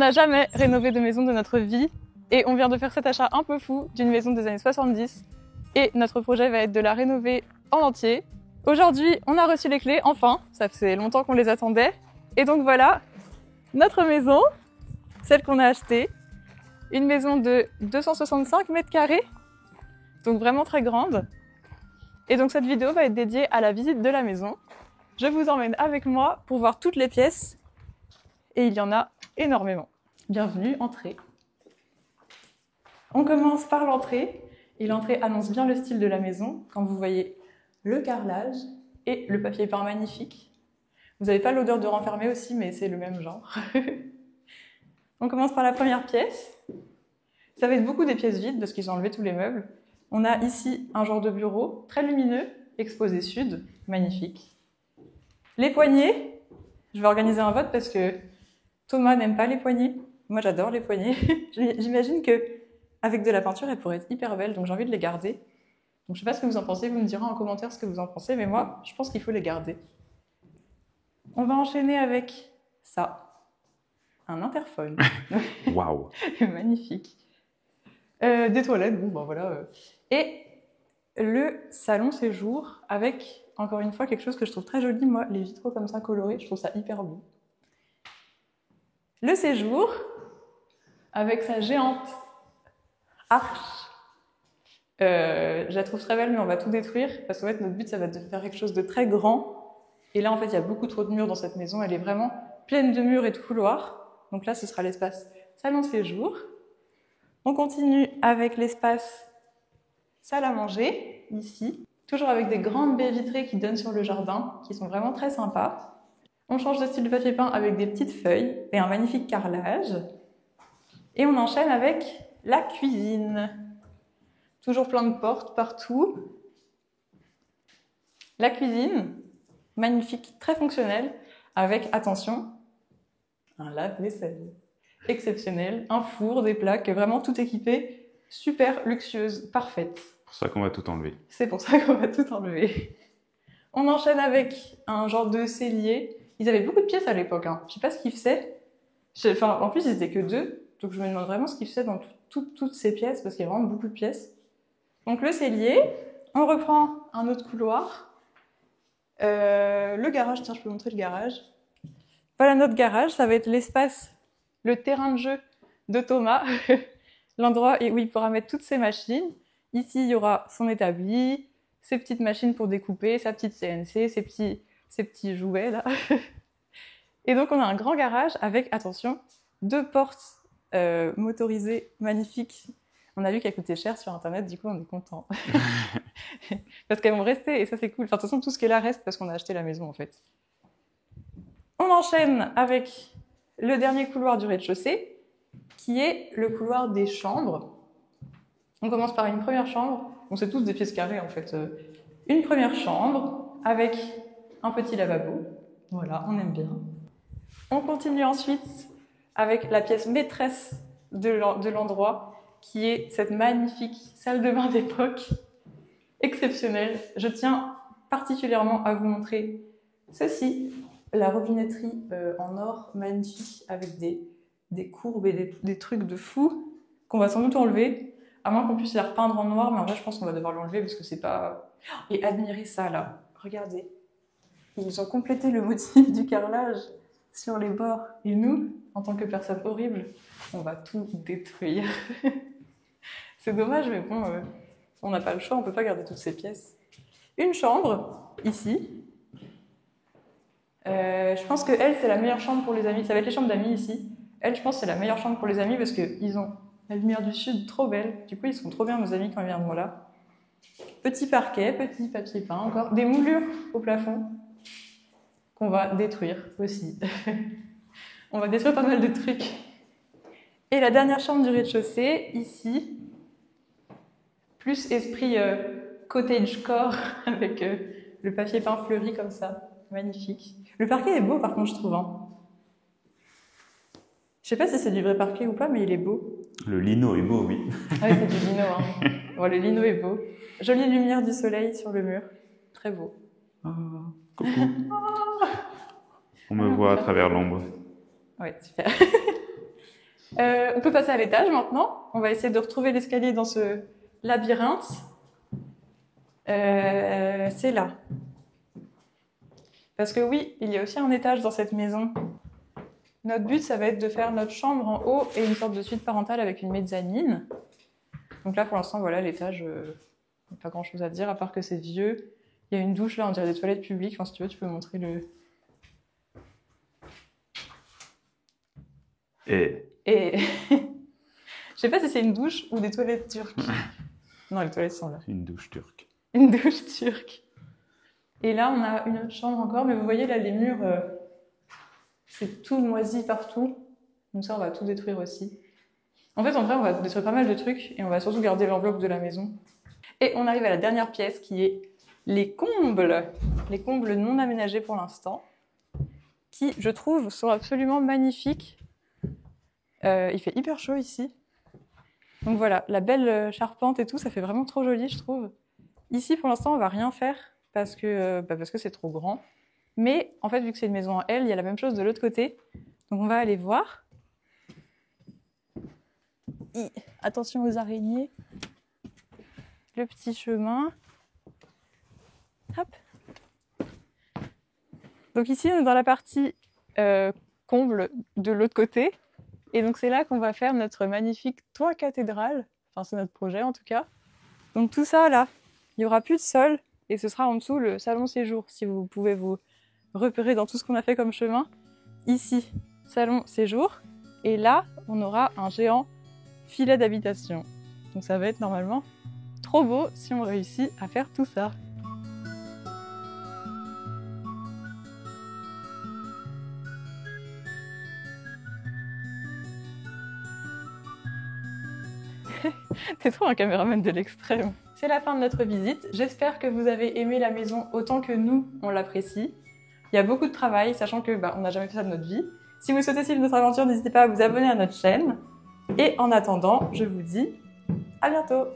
n'a jamais rénové de maison de notre vie et on vient de faire cet achat un peu fou d'une maison des années 70 et notre projet va être de la rénover en entier. Aujourd'hui, on a reçu les clés, enfin, ça faisait longtemps qu'on les attendait. Et donc voilà, notre maison, celle qu'on a achetée, une maison de 265 mètres carrés, donc vraiment très grande. Et donc cette vidéo va être dédiée à la visite de la maison. Je vous emmène avec moi pour voir toutes les pièces et il y en a énormément. Bienvenue, entrez. On commence par l'entrée et l'entrée annonce bien le style de la maison quand vous voyez le carrelage et le papier peint magnifique. Vous n'avez pas l'odeur de renfermé aussi, mais c'est le même genre. On commence par la première pièce. Ça va être beaucoup des pièces vides parce qu'ils ont enlevé tous les meubles. On a ici un genre de bureau très lumineux, exposé sud, magnifique. Les poignées, je vais organiser un vote parce que Thomas n'aime pas les poignées. Moi, j'adore les poignées. J'imagine qu'avec de la peinture, elles pourraient être hyper belles, donc j'ai envie de les garder. Donc, je ne sais pas ce que vous en pensez, vous me direz en commentaire ce que vous en pensez, mais moi, je pense qu'il faut les garder. On va enchaîner avec ça. Un interphone. Waouh. Magnifique. Des toilettes, bon, ben voilà. Et le salon séjour avec, encore une fois, quelque chose que je trouve très joli, moi, les vitraux comme ça colorés, je trouve ça hyper beau. Le séjour, avec sa géante arche, je la trouve très belle, mais on va tout détruire, parce qu'en fait, notre but, ça va être de faire quelque chose de très grand. Et là, en fait, il y a beaucoup trop de murs dans cette maison, elle est vraiment pleine de murs et de couloirs. Donc là, ce sera l'espace salon séjour. On continue avec l'espace salle à manger, ici. Toujours avec des grandes baies vitrées qui donnent sur le jardin, qui sont vraiment très sympas. On change de style de papier peint avec des petites feuilles et un magnifique carrelage. Et on enchaîne avec la cuisine. Toujours plein de portes partout. La cuisine, magnifique, très fonctionnelle, avec, attention, un lave-vaisselle exceptionnel, un four, des plaques, vraiment tout équipé, super luxueuse, parfaite. C'est pour ça qu'on va tout enlever. C'est pour ça qu'on va tout enlever. On enchaîne avec un genre de cellier. Ils avaient beaucoup de pièces à l'époque, hein. Je sais pas ce qu'ils faisaient. Enfin, en plus, ils étaient que 2, donc je me demande vraiment ce qu'ils faisaient dans toutes ces pièces, parce qu'il y a vraiment beaucoup de pièces. Donc le cellier, on reprend un autre couloir. Le garage, tiens, je peux montrer le garage. Voilà notre garage, ça va être l'espace, le terrain de jeu de Thomas, l'endroit où il pourra mettre toutes ses machines. Ici, il y aura son établi, ses petites machines pour découper, sa petite CNC, ses petits jouets là. Et donc, on a un grand garage avec, attention, 2 portes motorisées magnifiques. On a vu qu'elles coûtaient cher sur Internet, du coup, on est content. Parce qu'elles vont rester, et ça, c'est cool. Enfin, de toute façon, tout ce qui est là reste parce qu'on a acheté la maison, en fait. On enchaîne avec le dernier couloir du rez-de-chaussée, qui est le couloir des chambres. On commence par une première chambre. Bon, c'est tous des pièces carrées, en fait. Une première chambre avec un petit lavabo. Voilà, on aime bien. On continue ensuite avec la pièce maîtresse de l'endroit, qui est cette magnifique salle de bain d'époque, exceptionnelle. Je tiens particulièrement à vous montrer ceci, la robinetterie en or magnifique avec des courbes et des trucs de fou qu'on va sans doute enlever, à moins qu'on puisse les repeindre en noir, mais en vrai je pense qu'on va devoir l'enlever parce que c'est pas... Et admirez ça là, regardez. Ils ont complété le motif du carrelage sur les bords. Et nous, en tant que personnes horribles, on va tout détruire. C'est dommage, mais bon, on n'a pas le choix, on peut pas garder toutes ces pièces. Une chambre, ici. Je pense que elle, c'est la meilleure chambre pour les amis. Ça va être les chambres d'amis ici. Elle, je pense que c'est la meilleure chambre pour les amis parce qu'ils ont la lumière du sud trop belle. Du coup, ils sont trop bien, nos amis, quand ils viendront là. Petit parquet, petit papier peint, encore des moulures au plafond qu'on va détruire aussi. On va détruire pas mal de trucs. Et la dernière chambre du rez-de-chaussée, ici, plus esprit cottagecore avec le papier peint fleuri comme ça. Magnifique. Le parquet est beau par contre, je trouve. Hein. Je sais pas si c'est du vrai parquet ou pas, mais il est beau. Le lino est beau, oui. Ah oui, c'est du lino. Hein. Bon, le lino est beau. Jolie lumière du soleil sur le mur. Très beau. Oh, coucou. On me voit à travers l'ombre. Ouais, super. On peut passer à l'étage maintenant. On va essayer de retrouver l'escalier dans ce labyrinthe. C'est là. Parce que oui, il y a aussi un étage dans cette maison. Notre but, ça va être de faire notre chambre en haut et une sorte de suite parentale avec une mezzanine. Donc là, pour l'instant, voilà, l'étage, pas grand-chose à dire, à part que c'est vieux. Il y a une douche là, on dirait des toilettes publiques. Enfin, si tu veux, tu peux montrer le... Et Et je sais pas si c'est une douche ou des toilettes turques. Non, les toilettes sont là. une douche turque. Une douche turque. Et là, on a une autre chambre encore, mais vous voyez là, les murs, c'est tout moisi partout. Donc ça, on va tout détruire aussi. En fait, en vrai, on va détruire pas mal de trucs et on va surtout garder l'enveloppe de la maison. Et on arrive à la dernière pièce qui est les combles. Les combles non aménagés pour l'instant, qui, je trouve, sont absolument magnifiques. Il fait hyper chaud ici. Donc voilà, la belle charpente et tout, ça fait vraiment trop joli, je trouve. Ici, pour l'instant, on va rien faire parce que c'est trop grand. Mais en fait, vu que c'est une maison en L, il y a la même chose de l'autre côté. Donc on va aller voir. Attention aux araignées. Le petit chemin. Hop. Donc ici, on est dans la partie comble de l'autre côté. Et donc c'est là qu'on va faire notre magnifique toit cathédrale. Enfin, c'est notre projet en tout cas. Donc tout ça là, il n'y aura plus de sol. Et ce sera en dessous le salon séjour, si vous pouvez vous repérer dans tout ce qu'on a fait comme chemin. Ici, salon séjour. Et là, on aura un géant filet d'habitation. Donc ça va être normalement trop beau si on réussit à faire tout ça. T'es trop un caméraman de l'extrême. C'est la fin de notre visite. J'espère que vous avez aimé la maison autant que nous, on l'apprécie. Il y a beaucoup de travail, sachant que on n'a jamais fait ça de notre vie. Si vous souhaitez suivre notre aventure, n'hésitez pas à vous abonner à notre chaîne. Et en attendant, je vous dis à bientôt.